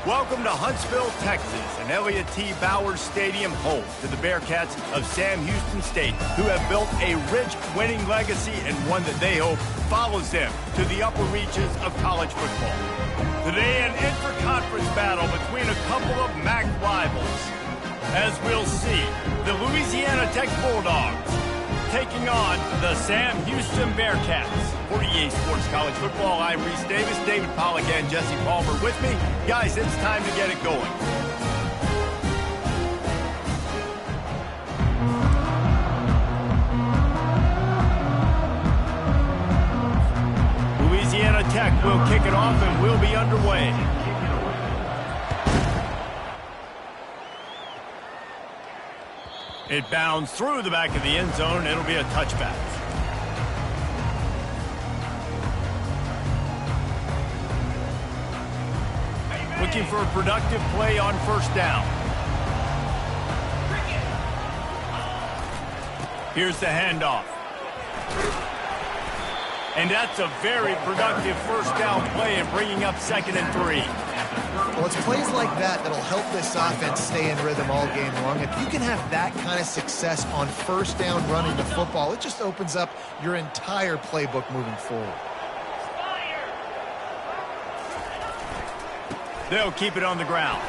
Welcome to Huntsville, Texas, and Elliott T. Bowers Stadium, home to the Bearcats of Sam Houston State, who have built a rich winning legacy and one that they hope follows them to the upper reaches of college football. Today, an intra-conference battle between a couple of MAC rivals. As we'll see, the Louisiana Tech Bulldogs taking on the Sam Houston Bearcats. For EA Sports College Football, I'm Reese Davis, David Pollack, and Jesse Palmer with me. Guys, it's time to get it going. Louisiana Tech will kick it off and we'll be underway. It bounds through the back of the end zone. It'll be a touchback. Looking for a productive play on first down. Here's the handoff. And that's a very productive first down play and bringing up 2nd and 3. Well, it's plays like that that'll help this offense stay in rhythm all game long. If you can have that kind of success on first down running the football, it just opens up your entire playbook moving forward. They'll keep it on the ground.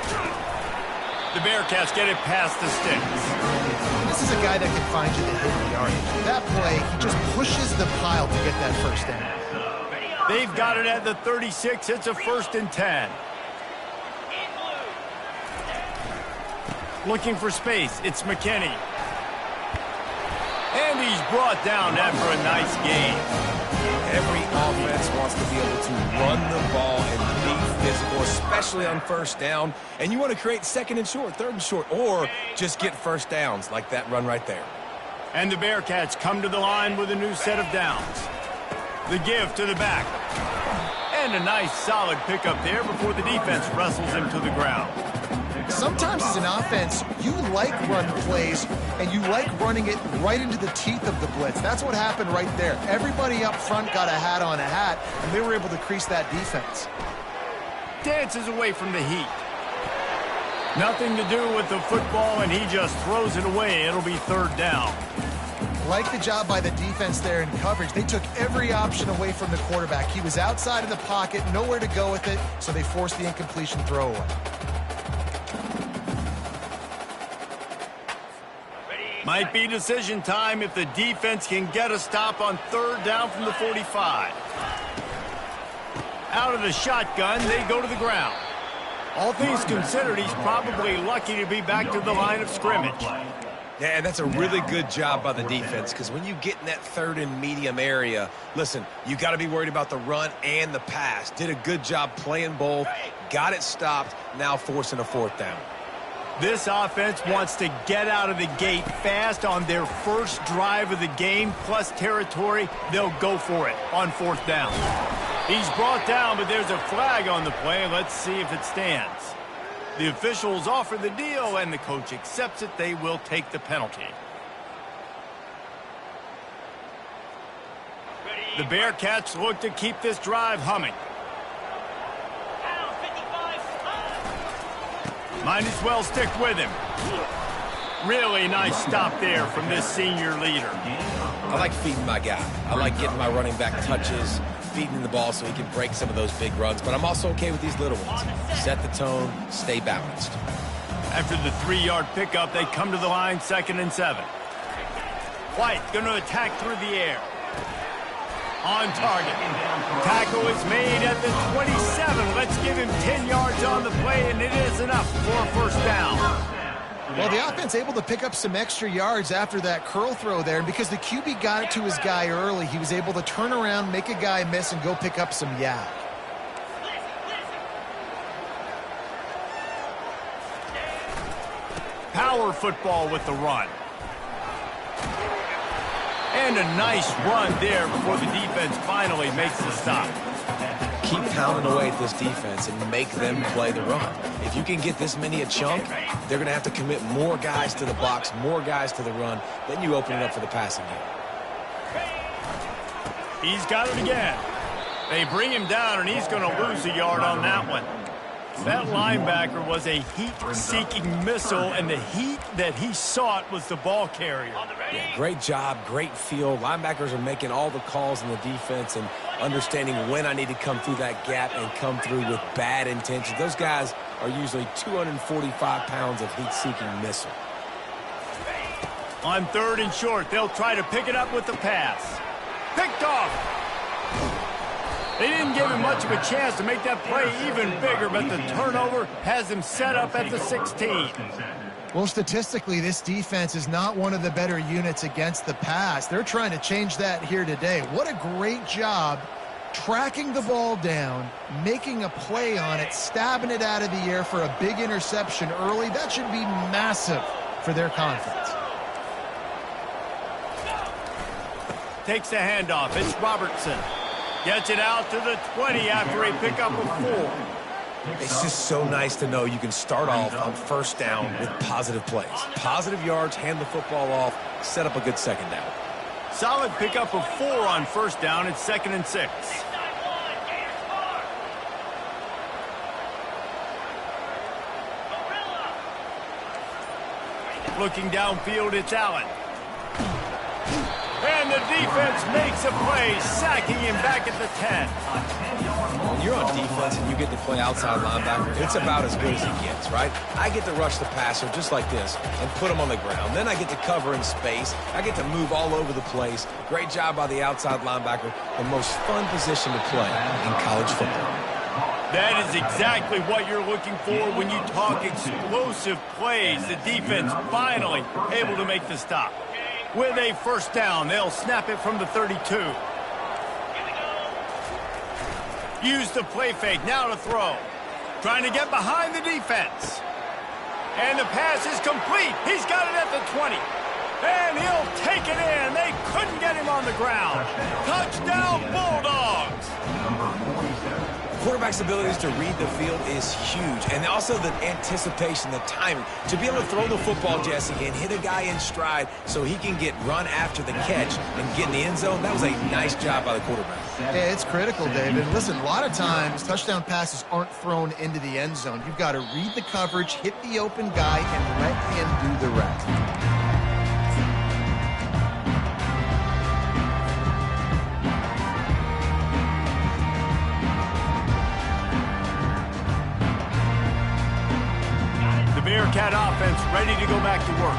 The Bearcats get it past the sticks. This is a guy that can find you the hidden yardage. That play, he just pushes the pile to get that first down. They've got it at the 36. It's a 1st and 10. Looking for space. It's McKinney. And he's brought down after a nice gain. Every offense wants to be able to run the ball and be physical, especially on first down. And you want to create 2nd and short, 3rd and short, or just get first downs like that run right there. And the Bearcats come to the line with a new set of downs. The give to the back. And a nice solid pickup there before the defense wrestles him to the ground. Sometimes as an offense, you like run plays, and you like running it right into the teeth of the blitz. That's what happened right there. Everybody up front got a hat on a hat, and they were able to crease that defense. Dances away from the heat. Nothing to do with the football, and he just throws it away. It'll be 3rd down. Like the job by the defense there in coverage. They took every option away from the quarterback. He was outside of the pocket, nowhere to go with it, so they forced the incompletion throwaway. Might be decision time if the defense can get a stop on 3rd down from the 45. Out of the shotgun, they go to the ground. All things considered, he's probably lucky to be back to the line of scrimmage. Yeah, that's a really good job by the defense, because when you get in that 3rd and medium area, listen, you got to be worried about the run and the pass. Did a good job playing both, got it stopped, now forcing a 4th down. This offense wants to get out of the gate fast on their first drive of the game, plus territory. They'll go for it on 4th down. He's brought down, but there's a flag on the play. Let's see if it stands. The officials offer the deal, and the coach accepts it. They will take the penalty. The Bearcats look to keep this drive humming. Might as well stick with him. Really nice stop there from this senior leader. I like feeding my guy. I like getting my running back touches, feeding the ball so he can break some of those big runs. But I'm also okay with these little ones. Set the tone, stay balanced. After the 3-yard pickup, they come to the line, 2nd and 7. White going to attack through the air. On target. Tackle is made at the 27. Let's give him 10 yards on the play, and it is enough for a 1st down. Well, the offense able to pick up some extra yards after that curl throw there, and because the QB got it to his guy early, he was able to turn around, make a guy miss, and go pick up some yak. Power football with the run. And a nice run there before the defense finally makes the stop. Keep pounding away at this defense and make them play the run. If you can get this many a chunk, they're going to have to commit more guys to the box, more guys to the run. Then you open it up for the passing game. He's got it again. They bring him down, and he's going to lose a yard on that one. That linebacker was a heat-seeking missile, and the heat that he sought was the ball carrier. Yeah, great job, great feel. Linebackers are making all the calls in the defense and understanding when I need to come through that gap and come through with bad intentions. Those guys are usually 245 pounds of heat-seeking missile. On 3rd and short, they'll try to pick it up with the pass. Picked off. They didn't give him much of a chance to make that play even bigger, but the turnover has him set up at the 16. Well, statistically, this defense is not one of the better units against the pass. They're trying to change that here today. What a great job tracking the ball down, making a play on it, stabbing it out of the air for a big interception early. That should be massive for their confidence. Takes the handoff. It's Robertson. Gets it out to the 20 after a pickup of 4. It's just so nice to know you can start off on 1st down with positive plays. Positive yards, hand the football off, set up a good 2nd down. Solid pickup of 4 on 1st down. It's 2nd and 6. Looking downfield, it's Allen. And the defense makes a play, sacking him back at the 10. When you're on defense and you get to play outside linebacker, it's about as good as it gets, right? I get to rush the passer just like this and put him on the ground. Then I get to cover in space. I get to move all over the place. Great job by the outside linebacker. The most fun position to play in college football. That is exactly what you're looking for when you talk explosive plays. The defense finally able to make the stop. With a 1st down, they'll snap it from the 32. Use the play fake, now to throw. Trying to get behind the defense. And the pass is complete. He's got it at the 20. And he'll take it in. They couldn't get him on the ground. Touchdown, Bulldogs. Quarterback's abilities to read the field is huge, and also the anticipation, the timing. To be able to throw the football, Jesse, and hit a guy in stride so he can get run after the catch and get in the end zone, that was a nice job by the quarterback. Yeah, it's critical, David. Listen, a lot of times touchdown passes aren't thrown into the end zone. You've got to read the coverage, hit the open guy, and let him do the rest. Bearcat offense ready to go back to work.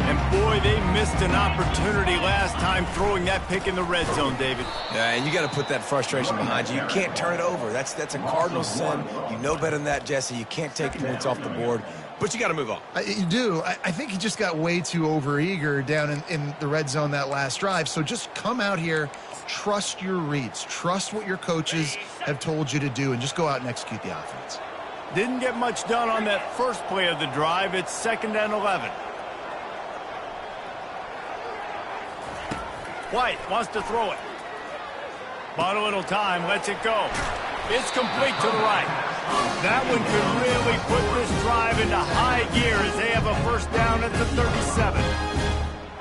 And boy, they missed an opportunity last time throwing that pick in the red zone, David. Yeah, and you got to put that frustration behind you. You can't turn it over. That's a cardinal sin. You know better than that, Jesse. You can't take points off the board, but you got to move on. You do. I think he just got way too overeager down in the red zone that last drive. So just come out here, trust your reads, trust what your coaches have told you to do, and just go out and execute the offense. Didn't get much done on that first play of the drive. It's 2nd and 11. White wants to throw it. Bought a little time, lets it go. It's complete to the right. That one could really put this drive into high gear as they have a 1st down at the 37.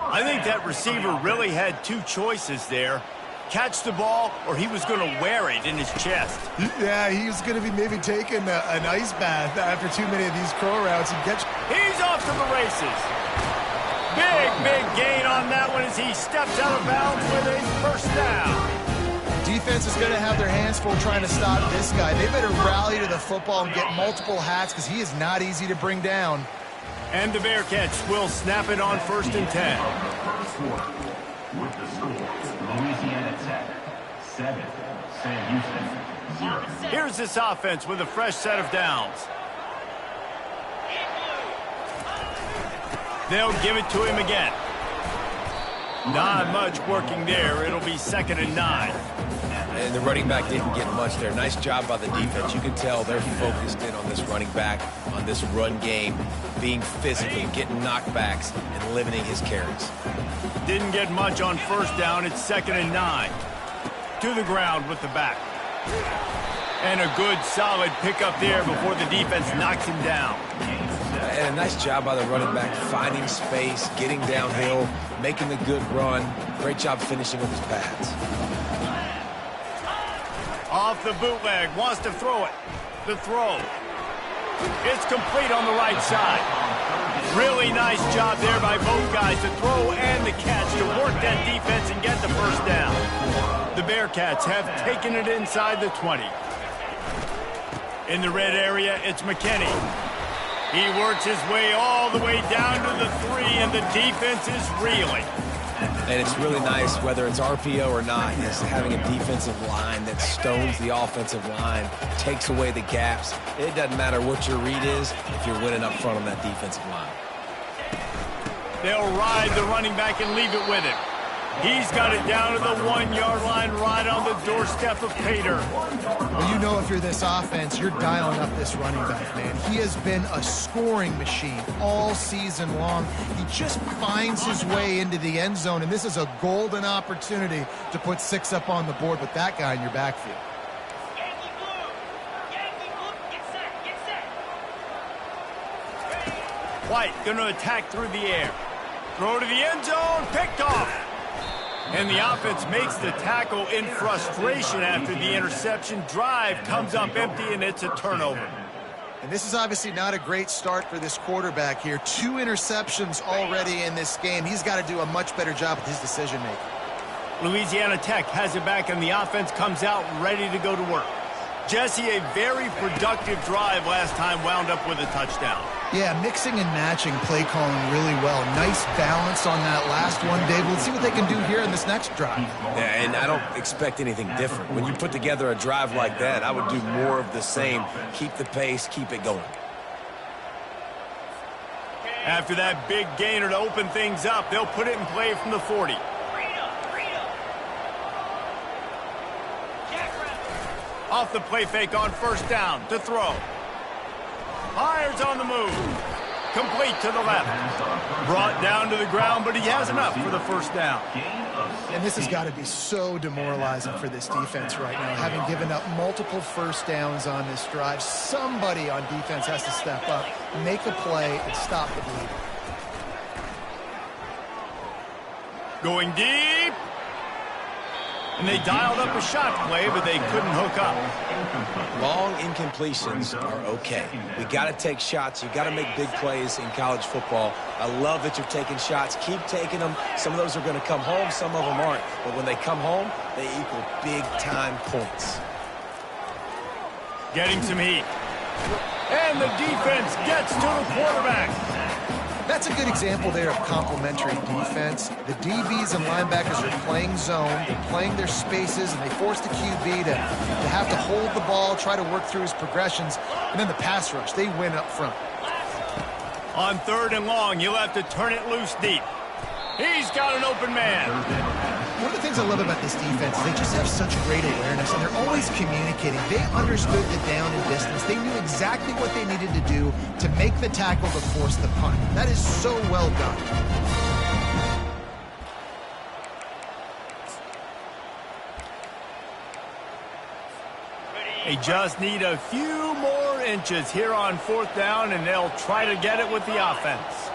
I think that receiver really had 2 choices there. Catch the ball, or he was going to wear it in his chest. Yeah, he was going to be maybe taking an ice bath after too many of these crow routes. He's off to the races. Big gain on that one as he steps out of bounds with a 1st down. Defense is going to have their hands full trying to stop this guy. They better rally to the football and get multiple hats because he is not easy to bring down. And the Bearcats will snap it on 1st and 10. With the score, Louisiana Tech 7, Sam Houston 0. Here's this offense with a fresh set of downs. They'll give it to him again. Not much working there. It'll be 2nd and 9. And the running back didn't get much there. Nice job by the defense. You can tell they're focused in on this running back, on this run game, being physical, getting knockbacks, and limiting his carries. Didn't get much on 1st down. It's 2nd and 9. To the ground with the back. And a good, solid pickup there before the defense knocks him down. And a nice job by the running back, finding space, getting downhill, making the good run. Great job finishing with his pads. Off the bootleg, wants to throw it. The throw. It's complete on the right side. Really nice job there by both guys to throw and the catch to work that defense and get the first down. The Bearcats have taken it inside the 20. In the red area, it's McKinney. He works his way all the way down to the 3, and the defense is reeling. And it's really nice, whether it's RPO or not, is having a defensive line that stones the offensive line, takes away the gaps. It doesn't matter what your read is if you're winning up front on that defensive line. They'll ride the running back and leave it with him. He's got it down to the 1-yard line right on the doorstep of Pater. Well, you know if you're this offense, you're dialing up this running back, man. He has been a scoring machine all season long. He just finds his way into the end zone, and this is a golden opportunity to put 6 up on the board with that guy in your backfield. White going to attack through the air. Throw to the end zone, picked off. And the offense makes the tackle in frustration after the interception. Drive comes up empty, and it's a turnover. And this is obviously not a great start for this quarterback here. 2 interceptions already in this game. He's got to do a much better job with his decision-making. Louisiana Tech has it back, and the offense comes out ready to go to work. Jesse, a very productive drive last time, wound up with a touchdown. Yeah, mixing and matching play calling really well. Nice balance on that last one, Dave. Let's see what they can do here in this next drive. Yeah, and I don't expect anything different. When you put together a drive like that, I would do more of the same. Keep the pace, keep it going. After that big gainer to open things up, they'll put it in play from the 40. Off the play fake on first down to throw. Myers on the move. Complete to the left. Brought down to the ground, but he has enough for the first down. And this has got to be so demoralizing for this defense right now. Having given up multiple first downs on this drive, somebody on defense has to step up, make a play, and stop the bleed. Going deep. And they dialed up a shot play, but they couldn't hook up. Long incompletions are okay. We got to take shots. You got to make big plays in college football. I love that you're taking shots. Keep taking them. Some of those are going to come home. Some of them aren't. But when they come home, they equal big-time points. Getting some heat. And the defense gets to the quarterback. That's a good example there of complementary defense. The DBs and linebackers are playing zone, they're playing their spaces, and they force the QB to have to hold the ball, try to work through his progressions, and then the pass rush, they win up front. On 3rd and long, you'll have to turn it loose deep. He's got an open man. One of the things I love about this defense is they just have such great awareness, and they're always communicating. They understood the down and distance. They knew exactly what they needed to do to make the tackle to force the punt. That is so well done. They just need a few more inches here on 4th down, and they'll try to get it with the offense.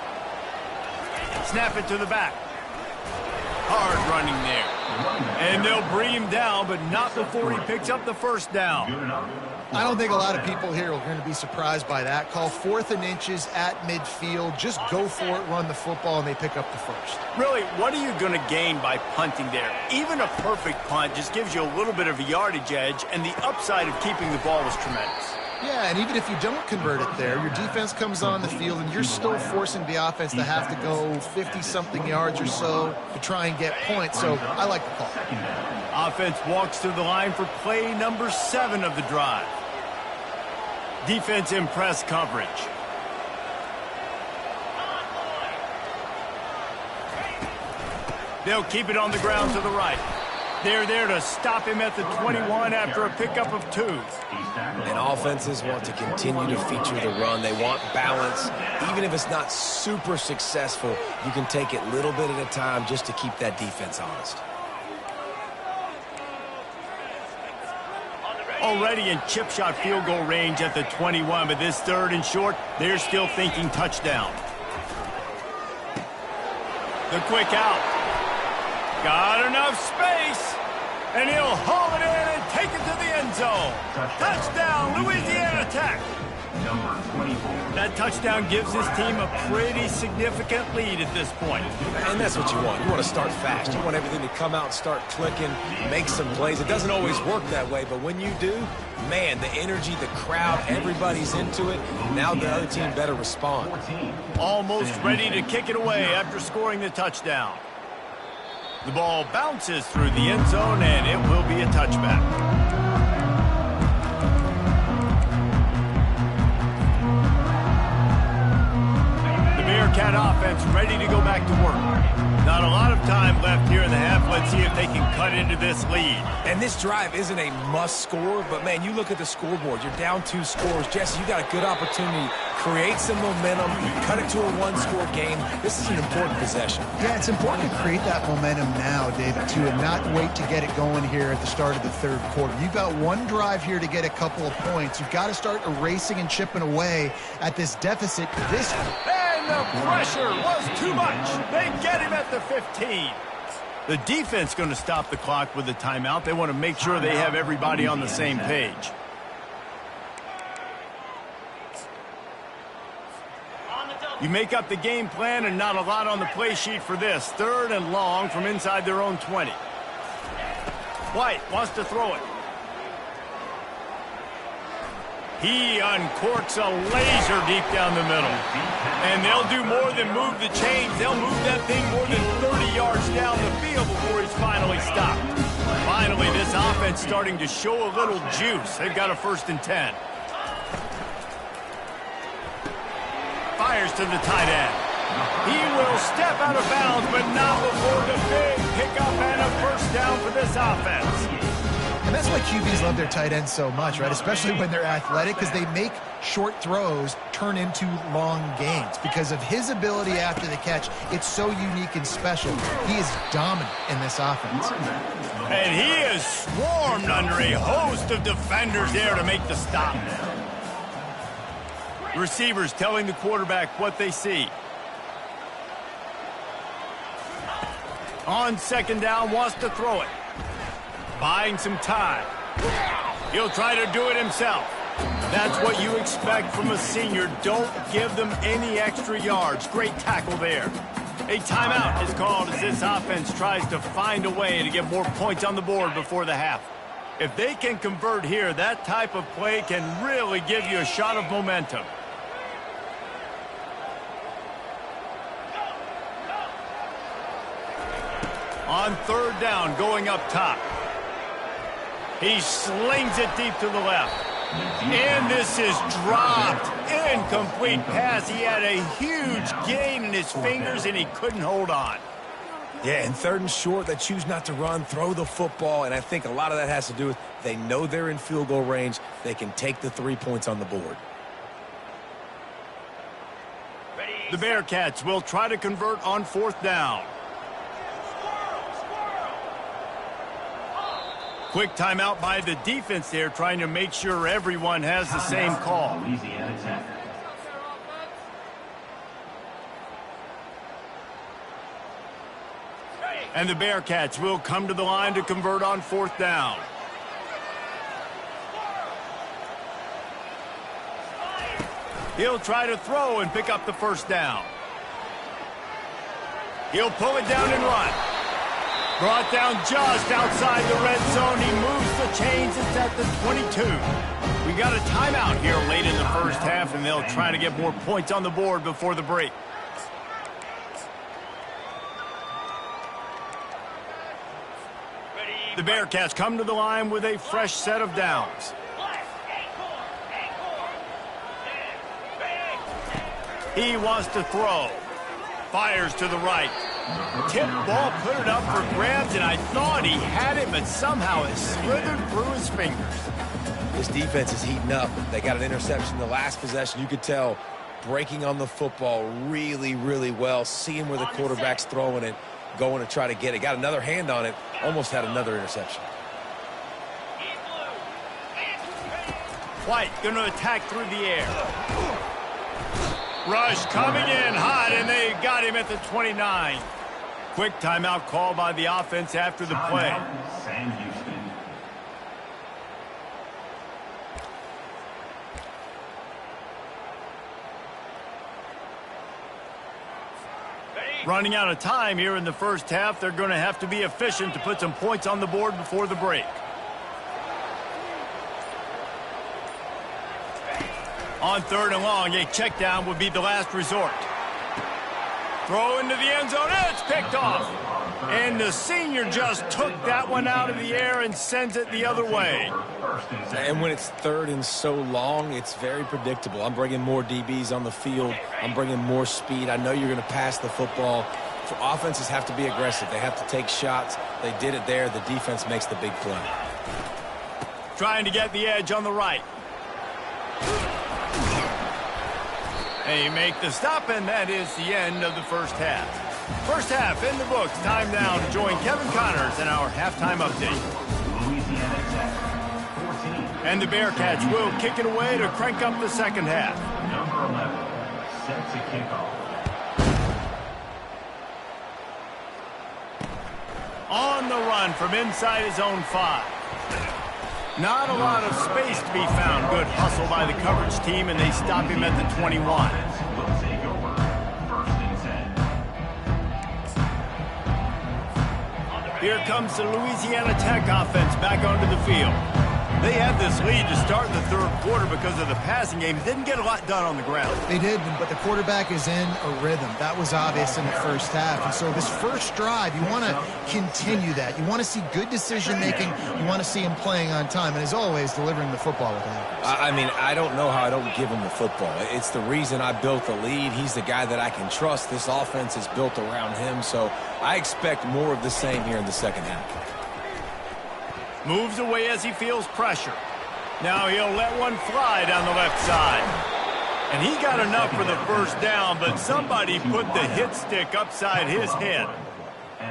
Snap it to the back. Hard running there. And they'll bring him down, but not before he picks up the first down. I don't think a lot of people here are going to be surprised by that call. 4th and inches at midfield. Just go for it, run the football, and they pick up the first. Really, what are you going to gain by punting there? Even a perfect punt just gives you a little bit of a yardage edge, and the upside of keeping the ball is tremendous. Yeah, and even if you don't convert it there, your defense comes on the field, and you're still forcing the offense to have to go 50-something yards or so to try and get points. So I like the call. Offense walks to the line for play number 7 of the drive. Defense in press coverage. They'll keep it on the ground to the right. They're there to stop him at the 21 after a pickup of 2. And offenses want to continue to feature the run. They want balance. Even if it's not super successful, you can take it little bit at a time just to keep that defense honest. Already in chip shot field goal range at the 21, but this 3rd and short, they're still thinking touchdown. The quick out. Got enough space, and he'll haul it in and take it to the end zone. Touchdown, Louisiana Tech. number 24. That touchdown gives his team a pretty significant lead at this point. And that's what you want. You want to start fast. You want everything to come out and start clicking, make some plays. It doesn't always work that way, but when you do, man, the energy, the crowd, everybody's into it. Now the other team better respond. Almost ready to kick it away after scoring the touchdown. The ball bounces through the end zone, and it will be a touchback. Bearcat offense ready to go back to work. Not a lot of time left here in the half. Let's see if they can cut into this lead. And this drive isn't a must score, but man, you look at the scoreboard. You're down 2 scores. Jesse, you got a good opportunity. Create some momentum. Cut it to a 1-score game. This is an important possession. Yeah, it's important to create that momentum now, David, too, and not wait to get it going here at the start of the third quarter. You've got one drive here to get a couple of points. You've got to start erasing and chipping away at this deficit. And the pressure was too much. They get him at the 15. The defense going to stop the clock with a timeout. They want to make sure they have everybody on the same page. You make up the game plan and not a lot on the play sheet for this. 3rd and long from inside their own 20. White wants to throw it. He uncorks a laser deep down the middle. And they'll do more than move the chains. They'll move that thing more than 30 yards down the field before he's finally stopped. Finally, this offense starting to show a little juice. They've got a 1st and 10. Fires to the tight end. He will step out of bounds, but not before the big pickup and a 1st down for this offense. And that's why QBs love their tight ends so much, right? Especially when they're athletic, because they make short throws turn into long gains. Because of his ability after the catch, it's so unique and special. He is dominant in this offense. And he is swarmed under a host of defenders there to make the stop. The receivers telling the quarterback what they see. On 2nd down, wants to throw it. Buying some time. He'll try to do it himself. That's what you expect from a senior. Don't give them any extra yards. Great tackle there. A timeout is called as this offense tries to find a way to get more points on the board before the half. If they can convert here, that type of play can really give you a shot of momentum. On 3rd down, going up top. He slings it deep to the left. And this is dropped. Incomplete pass. He had a huge gain in his fingers, and he couldn't hold on. Yeah, and 3rd and short, they choose not to run, throw the football, and I think a lot of that has to do with they know they're in field goal range. They can take the 3 points on the board. The Bearcats will try to convert on 4th down. Quick timeout by the defense there, trying to make sure everyone has the same call. Louisiana Tech. And the Bearcats will come to the line to convert on 4th down. He'll try to throw and pick up the 1st down. He'll pull it down and run. Brought down just outside the red zone. He moves the chains. It's at the 22. We got a timeout here late in the 1st half, and they'll try to get more points on the board before the break. The Bearcats come to the line with a fresh set of downs. He wants to throw. Fires to the right. Tip ball, put it up for grabs, and I thought he had it, but somehow it slithered through his fingers. This defense is heating up. They got an interception the last possession. You could tell breaking on the football really, really well, seeing where the quarterback's throwing it, going to try to get it. Got another hand on it, almost had another interception. White going to attack through the air. Rush coming in hot, and they got him at the 29. Quick timeout call by the offense after the play. Sam Houston. Running out of time here in the first half, they're going to have to be efficient to put some points on the board before the break. On 3rd and long, a check down would be the last resort. Throw into the end zone, and it's picked off. And the senior just took that one out of the air and sends it the other way. And when it's 3rd and so long, it's very predictable. I'm bringing more DBs on the field. I'm bringing more speed. I know you're going to pass the football. For offenses have to be aggressive. They have to take shots. They did it there. The defense makes the big play. Trying to get the edge on the right. And you make the stop, and that is the end of the first half. First half in the books. Time now to join Kevin Connors in our halftime update. Louisiana Tech, 14. And the Bearcats will kick it away to crank up the second half. Number 11 set to kickoff. On the run from inside his own 5. Not a lot of space to be found. Good hustle by the coverage team, and they stop him at the 21. Will take over. 1st and 10. Here comes the Louisiana Tech offense back onto the field. They had this lead to start the 3rd quarter because of the passing game. Didn't get a lot done on the ground. They did, but the quarterback is in a rhythm. That was obvious in the first half. And so this first drive, you want to continue that. You want to see good decision-making. You want to see him playing on time. And as always, delivering the football with accuracy. I mean, I don't know how I don't give him the football. It's the reason I built the lead. He's the guy that I can trust. This offense is built around him. So I expect more of the same here in the second half. Moves away as he feels pressure. Now he'll let one fly down the left side. And he got enough for the first down, but somebody put the hit stick upside his head.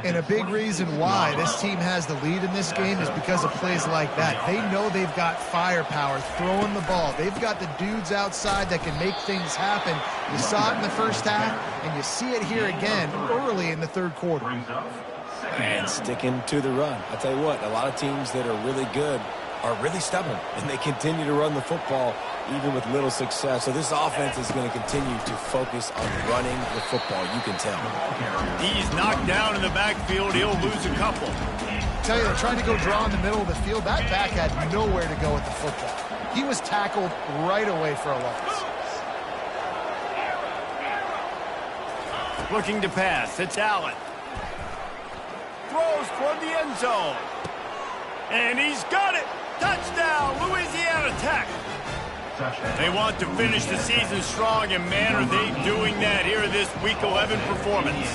And a big reason why this team has the lead in this game is because of plays like that. They know they've got firepower throwing the ball. They've got the dudes outside that can make things happen. You saw it in the first half, and you see it here again early in the 3rd quarter. And sticking to the run. I'll tell you what, a lot of teams that are really good are really stubborn, and they continue to run the football even with little success. So this offense is going to continue to focus on running the football, you can tell. He's knocked down in the backfield. He'll lose a couple. I tell you, they're trying to go draw in the middle of the field. That back had nowhere to go with the football. He was tackled right away for a loss. Looking to pass. It's Allen. Throws toward the end zone. And he's got it. Touchdown, Louisiana Tech. They want to finish the season strong, and man, are they doing that here in this Week 11 performance.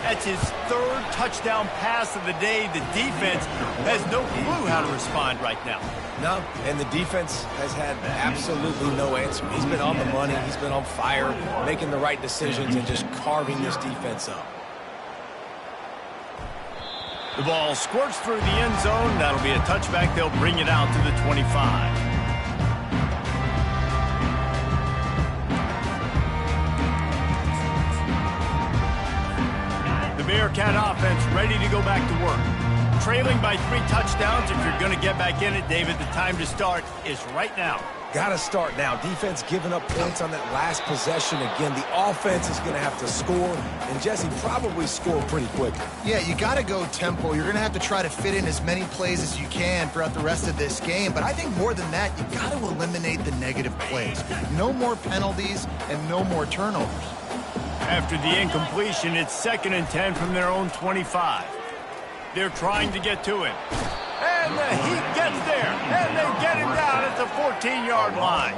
That's his 3rd touchdown pass of the day. The defense has no clue how to respond right now. No, and the defense has had absolutely no answer. He's been on the money. He's been on fire, making the right decisions and just carving this defense up. The ball squirts through the end zone. That'll be a touchback. They'll bring it out to the 25. The Bearcat offense ready to go back to work. Trailing by 3 touchdowns. If you're going to get back in it, David, the time to start is right now. Got to start now. Defense giving up points on that last possession. Again, the offense is going to have to score, and Jesse probably score pretty quickly. Yeah, you got to go tempo. You're going to have to try to fit in as many plays as you can throughout the rest of this game. But I think more than that, you got to eliminate the negative plays. No more penalties and no more turnovers. After the incompletion, it's 2nd and 10 from their own 25. They're trying to get to him. And he gets there, and they get him down at the 14-yard line.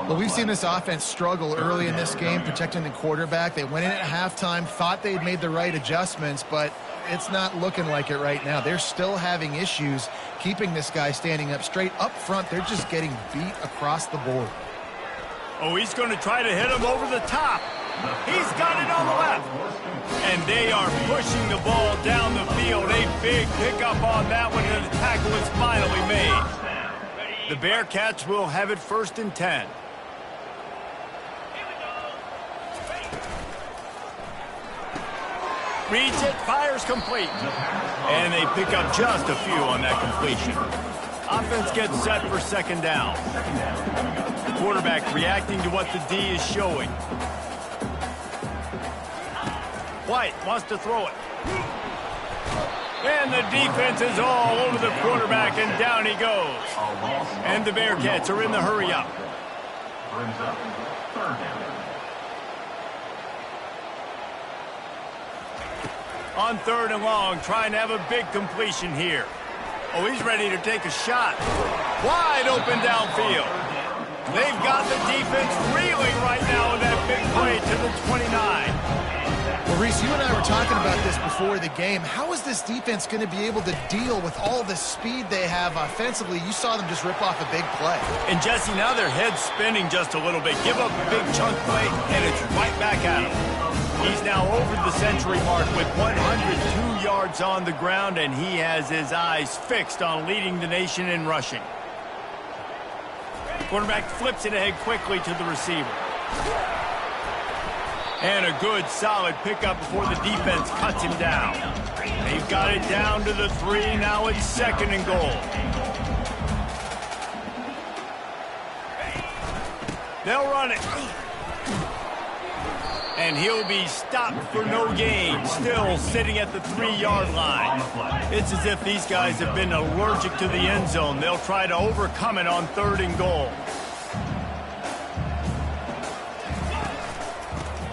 Well, we've seen this offense struggle early in this game, protecting the quarterback. They went in at halftime, thought they'd made the right adjustments, but it's not looking like it right now. They're still having issues keeping this guy standing up straight. Up front, they're just getting beat across the board. Oh, he's going to try to hit him over the top. He's got it on the left. And they are pushing the ball down the field. A big pickup on that one, and the tackle is finally made. The Bearcats will have it 1st and 10. Reads it, fires complete. And they pick up just a few on that completion. Offense gets set for 2nd down. Quarterback reacting to what the D is showing. White wants to throw it. And the defense is all over the quarterback, and down he goes. And the Bearcats are in the hurry-up. Brings up third down. On 3rd and long, trying to have a big completion here. Oh, he's ready to take a shot. Wide open downfield. They've got the defense reeling right now with that big play to the 29. Well, Reese, you and I were talking about this before the game. How is this defense going to be able to deal with all the speed they have offensively? You saw them just rip off a big play. And, Jesse, now their head's spinning just a little bit. Give up a big chunk play, and it's right back at him. He's now over the century mark with 102 yards on the ground, and he has his eyes fixed on leading the nation in rushing. Quarterback flips it ahead quickly to the receiver. And a good, solid pickup before the defense cuts him down. They've got it down to the 3. Now it's 2nd and goal. They'll run it. And he'll be stopped for no gain, still sitting at the 3-yard line. It's as if these guys have been allergic to the end zone. They'll try to overcome it on 3rd and goal.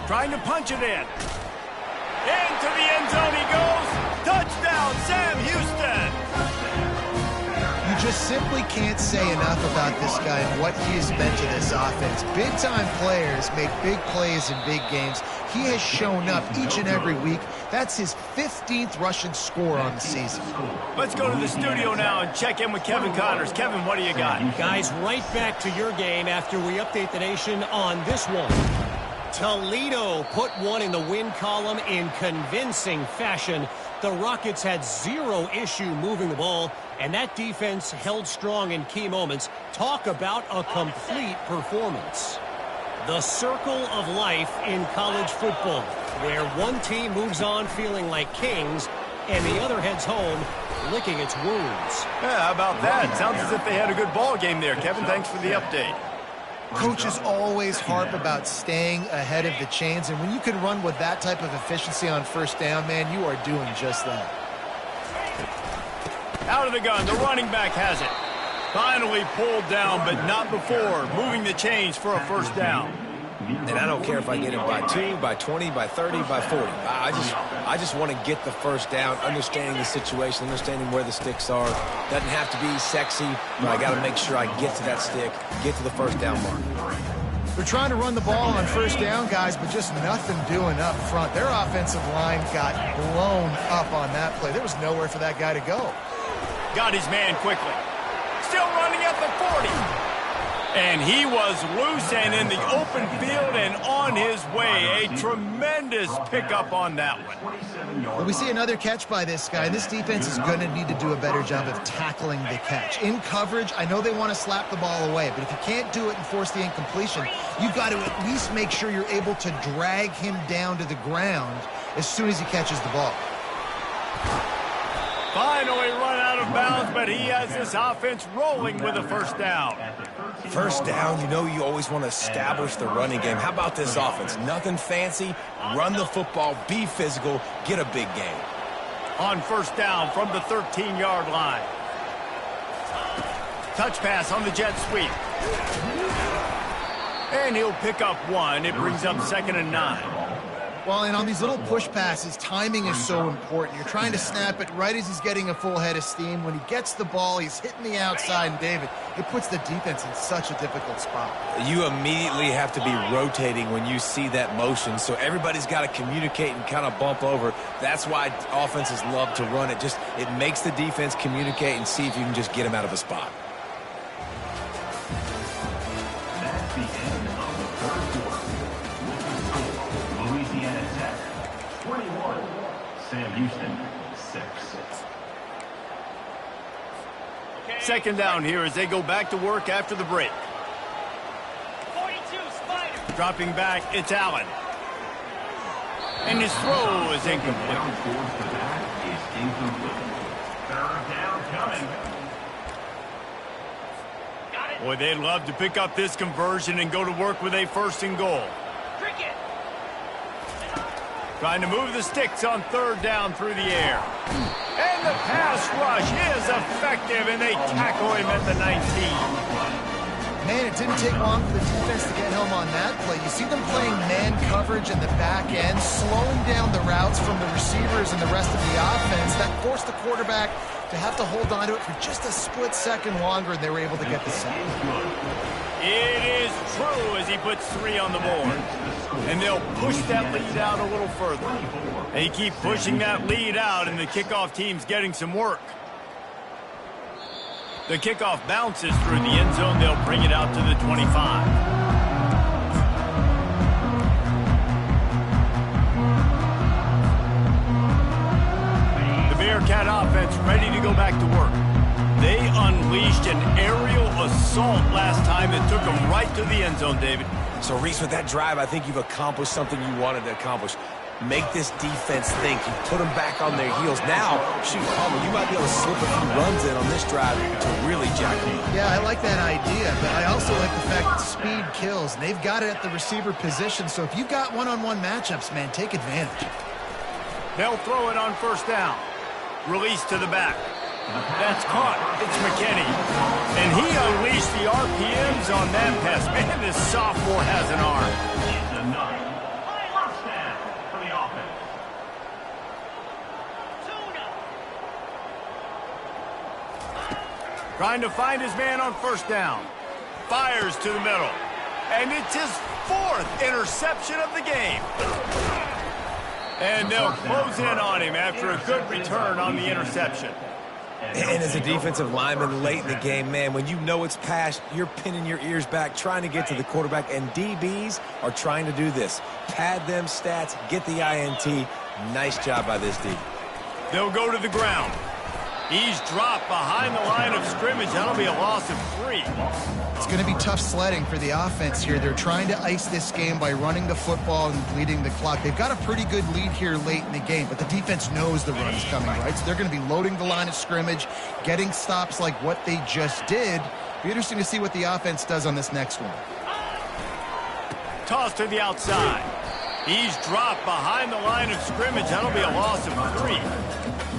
Trying to punch it in. Into the end zone he goes. Touchdown, Sam Houston. You just simply can't say enough about this guy and what he has meant to this offense. Big-time players make big plays in big games. He has shown up each and every week. That's his 15th rushing score on the season. Let's go to the studio now and check in with Kevin Connors. Kevin, what do you got? Guys, right back to your game after we update the nation on this one. Toledo put one in the win column in convincing fashion. The Rockets had zero issue moving the ball, and that defense held strong in key moments. Talk about a complete performance. The circle of life in college football, where one team moves on feeling like kings, and the other heads home licking its wounds. Yeah, how about that? Sounds as if they had a good ball game there. Kevin, thanks for the update. Coaches always harp about staying ahead of the chains, and when you can run with that type of efficiency on 1st down, man, you are doing just that. Out of the gun, the running back has it. Finally pulled down, but not before moving the chains for a 1st down. And I don't care if I get him by 2, by 20, by 30, by 40. I just want to get the 1st down, understanding the situation, understanding where the sticks are. Doesn't have to be sexy, but I got to make sure I get to that stick, get to the 1st down mark. They're trying to run the ball on 1st down, guys, but just nothing doing up front. Their offensive line got blown up on that play. There was nowhere for that guy to go. Got his man quickly. Still running at the 40. And he was loose and in the open field and on his way. A tremendous pickup on that one. Well, we see another catch by this guy. This defense is going to need to do a better job of tackling the catch. In coverage, I know they want to slap the ball away, but if you can't do it and force the incompletion, you've got to at least make sure you're able to drag him down to the ground as soon as he catches the ball. Finally run out of bounds, but he has this offense rolling with a 1st down. 1st down, you know you always want to establish the running game. How about this offense? Nothing fancy. Run the football, be physical, get a big game. On 1st down from the 13-yard line. Touch pass on the jet sweep. And he'll pick up 1. It brings up 2nd and 9. Well, and on these little push passes, timing is so important. You're trying to snap it right as he's getting a full head of steam. When he gets the ball, he's hitting the outside, and David, it puts the defense in such a difficult spot. You immediately have to be rotating when you see that motion, so everybody's got to communicate and kind of bump over. That's why offenses love to run it. It makes the defense communicate and see if you can just get him out of a spot. That's the end of the 3rd quarter. Louisiana Tech, 21. Sam Houston, 6. 2nd down here as they go back to work after the break. 42, Spider. Dropping back, it's Allen. And his throw is incomplete. Towards the back is incomplete. 3rd down coming. Boy, they'd love to pick up this conversion and go to work with a 1st and goal. Trying to move the sticks on third down through the air. And the pass rush is effective, and they tackle him at the 19. Man, it didn't take long for the defense to get home on that play. You see them playing man coverage in the back end, slowing down the routes from the receivers and the rest of the offense. That forced the quarterback to have to hold on to it for just a split second longer, and they were able to get the sack. It is true as he puts 3 on the board. And they'll push that lead out a little further. They keep pushing that lead out, and the kickoff team's getting some work. The kickoff bounces through the end zone. They'll bring it out to the 25. The Bearcat offense ready to go back to work. They unleashed an aerial assault last time that took them right to the end zone, David. So, Reese, with that drive, I think you've accomplished something you wanted to accomplish. Make this defense think. You put them back on their heels. Now, shoot, Palmer, you might be able to slip a few runs in on this drive to really jack them up. Yeah, I like that idea, but I also like the fact that speed kills. And they've got it at the receiver position, so if you've got one-on-one matchups, man, take advantage. They'll throw it on first down. Release to the back. That's caught. It's McKinney. And he unleashed the RPMs on that pass. Man, this sophomore has an arm. It's a 9. First down for the offense. Trying to find his man on first down. Fires to the middle. And it's his 4th interception of the game. And they'll close in on him after a good return on the interception. And as a defensive lineman late in the game, man, when you know it's passed, you're pinning your ears back, trying to get to the quarterback, and DBs are trying to do this. Pad them stats, get the INT. Nice job by this D. They'll go to the ground. He's dropped behind the line of scrimmage. That'll be a loss of 3. It's going to be tough sledding for the offense here. They're trying to ice this game by running the football and bleeding the clock. They've got a pretty good lead here late in the game, but the defense knows the run's coming, right? So they're going to be loading the line of scrimmage, getting stops like what they just did. Be interesting to see what the offense does on this next one. Toss to the outside. He's dropped behind the line of scrimmage. That'll be a loss of 3.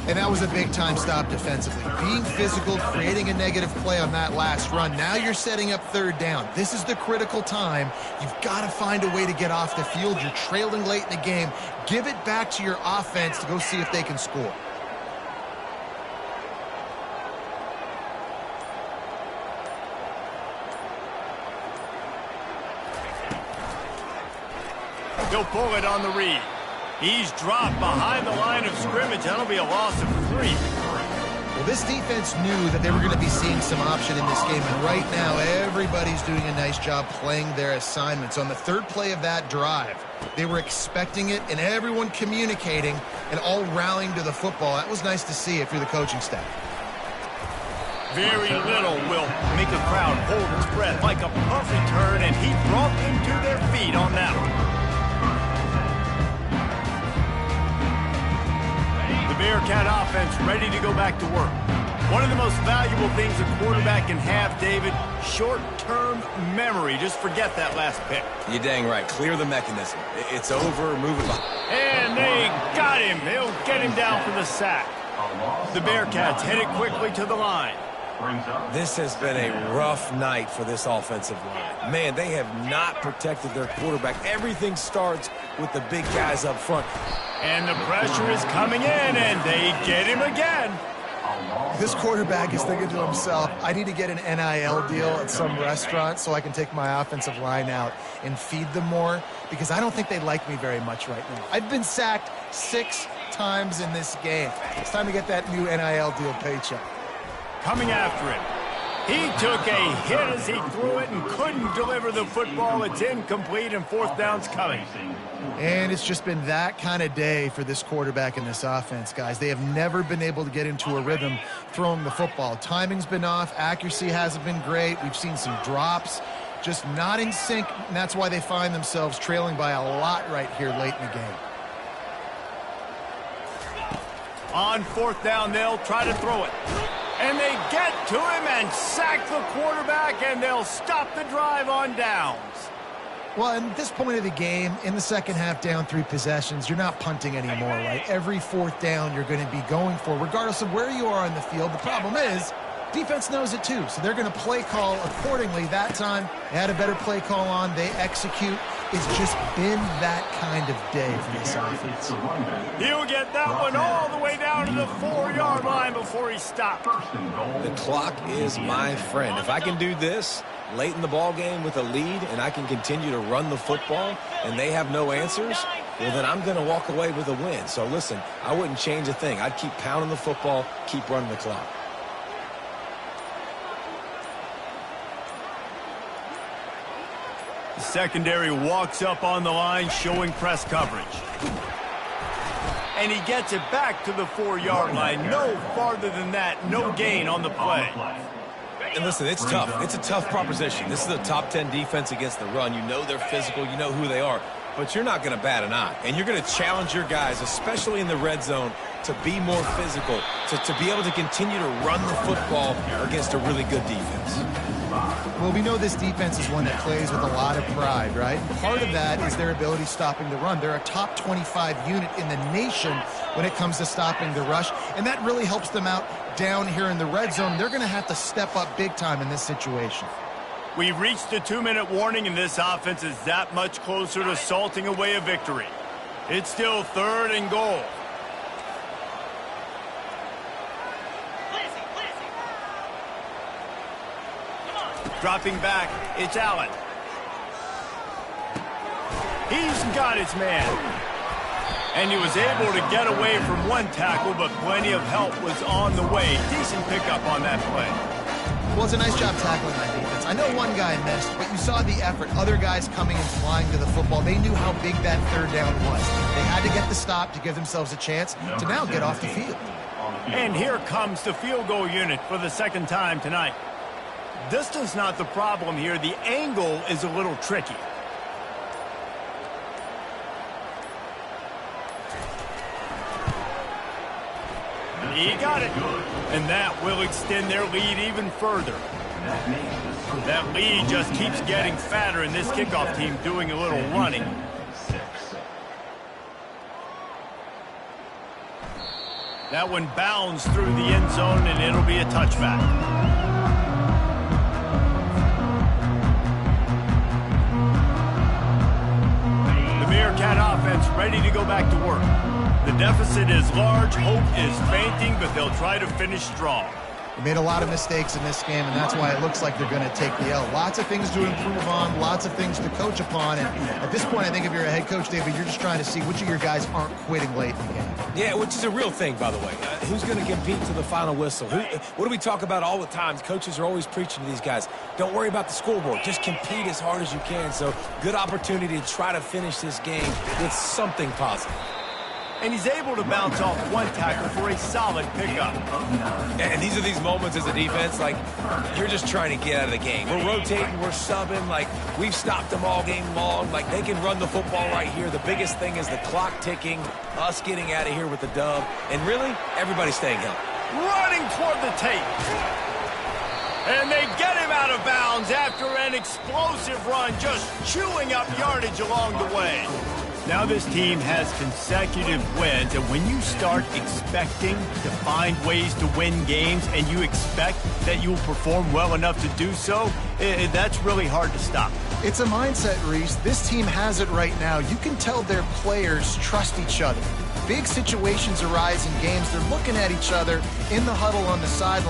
And that was a big-time stop defensively. Being physical, creating a negative play on that last run. Now you're setting up third down. This is the critical time. You've got to find a way to get off the field. You're trailing late in the game. Give it back to your offense to go see if they can score. He'll pull it on the read. He's dropped behind the line of scrimmage. That'll be a loss of 3. Well, this defense knew that they were going to be seeing some option in this game, and right now everybody's doing a nice job playing their assignments. On the 3rd play of that drive, they were expecting it, and everyone communicating and all rallying to the football. That was nice to see if you're the coaching staff. Very little will make a crowd hold its breath like a punt return, and he brought them to their feet on that one. Bearcat offense ready to go back to work. One of the most valuable things a quarterback can have, David, short-term memory. Just forget that last pick. You're dang right. Clear the mechanism. It's over. Move it behind. And they got him. They'll get him down for the sack. The Bearcats headed quickly to the line. This has been a rough night for this offensive line. Man, they have not protected their quarterback. Everything starts with the big guys up front. And the pressure is coming in, and they get him again. This quarterback is thinking to himself, I need to get an NIL deal at some restaurant so I can take my offensive line out and feed them more, because I don't think they like me very much right now. I've been sacked 6 times in this game. It's time to get that new NIL deal paycheck. Coming after him. He took a hit as he threw it and couldn't deliver the football. It's incomplete, and 4th down's coming. And it's just been that kind of day for this quarterback and this offense, guys. They have never been able to get into a rhythm throwing the football. Timing's been off. Accuracy hasn't been great. We've seen some drops, just not in sync, and that's why they find themselves trailing by a lot right here late in the game. On 4th down, they'll try to throw it. And they get to him and sack the quarterback, and they'll stop the drive on downs. Well, at this point of the game, in the second half, down 3 possessions, you're not punting anymore, right? Every fourth down you're going to be going for, regardless of where you are on the field. The problem is, defense knows it too, so they're going to play call accordingly. That time, they had a better play call on. They execute. It's just been that kind of day for this offense. He'll get that one all the way down to the 4-yard line before he stopped. The clock is my friend. If I can do this late in the ball game with a lead and I can continue to run the football and they have no answers, well, then I'm going to walk away with a win. So, listen, I wouldn't change a thing. I'd keep pounding the football, keep running the clock. The secondary walks up on the line, showing press coverage. And he gets it back to the 4-yard line. No farther than that, no gain on the play. And listen, it's tough. It's a tough proposition. This is a top 10 defense against the run. You know they're physical. You know who they are. But you're not going to bat an eye. And you're going to challenge your guys, especially in the red zone, to be more physical, to be able to continue to run the football against a really good defense. Well, we know this defense is one that plays with a lot of pride, right? Part of that is their ability stopping the run. They're a top 25 unit in the nation when it comes to stopping the rush, and that really helps them out down here in the red zone. They're going to have to step up big time in this situation. We've reached the 2-minute warning, and this offense is that much closer to salting away a victory. It's still 3rd and goal. Dropping back, it's Allen. He's got his man. And he was able to get away from one tackle, but plenty of help was on the way. Decent pickup on that play. Well, it's a nice job tackling that defense. I know one guy missed, but you saw the effort. Other guys coming and flying to the football. They knew how big that 3rd down was. They had to get the stop to give themselves a chance to now get off the field. And here comes the field goal unit for the 2nd time tonight. Distance not the problem here. The angle is a little tricky. He got it. And that will extend their lead even further. That lead just keeps getting fatter, and this kickoff team doing a little running. That one bounds through the end zone, and it'll be a touchback. Bearcat offense ready to go back to work. The deficit is large, hope is fainting, but they'll try to finish strong. They made a lot of mistakes in this game, and that's why it looks like they're going to take the L. Lots of things to improve on, lots of things to coach upon, and at this point, I think if you're a head coach, David, you're just trying to see which of your guys aren't quitting late in the game. Yeah, which is a real thing, by the way. Who's going to compete to the final whistle? What do we talk about all the time? Coaches are always preaching to these guys. Don't worry about the scoreboard. Just compete as hard as you can. So, good opportunity to try to finish this game with something positive. And he's able to bounce off one tackle for a solid pickup. And these are these moments as a defense, like, you're just trying to get out of the game. We're rotating, we're subbing, like, we've stopped them all game long. Like, they can run the football right here. The biggest thing is the clock ticking, us getting out of here with the dub, and really, everybody staying healthy. Running toward the tape. And they get him out of bounds after an explosive run, just chewing up yardage along the way. Now this team has consecutive wins, and when you start expecting to find ways to win games and you expect that you'll perform well enough to do so, that's really hard to stop. It's a mindset, Reese. This team has it right now. You can tell their players trust each other. Big situations arise in games. They're looking at each other in the huddle on the sideline.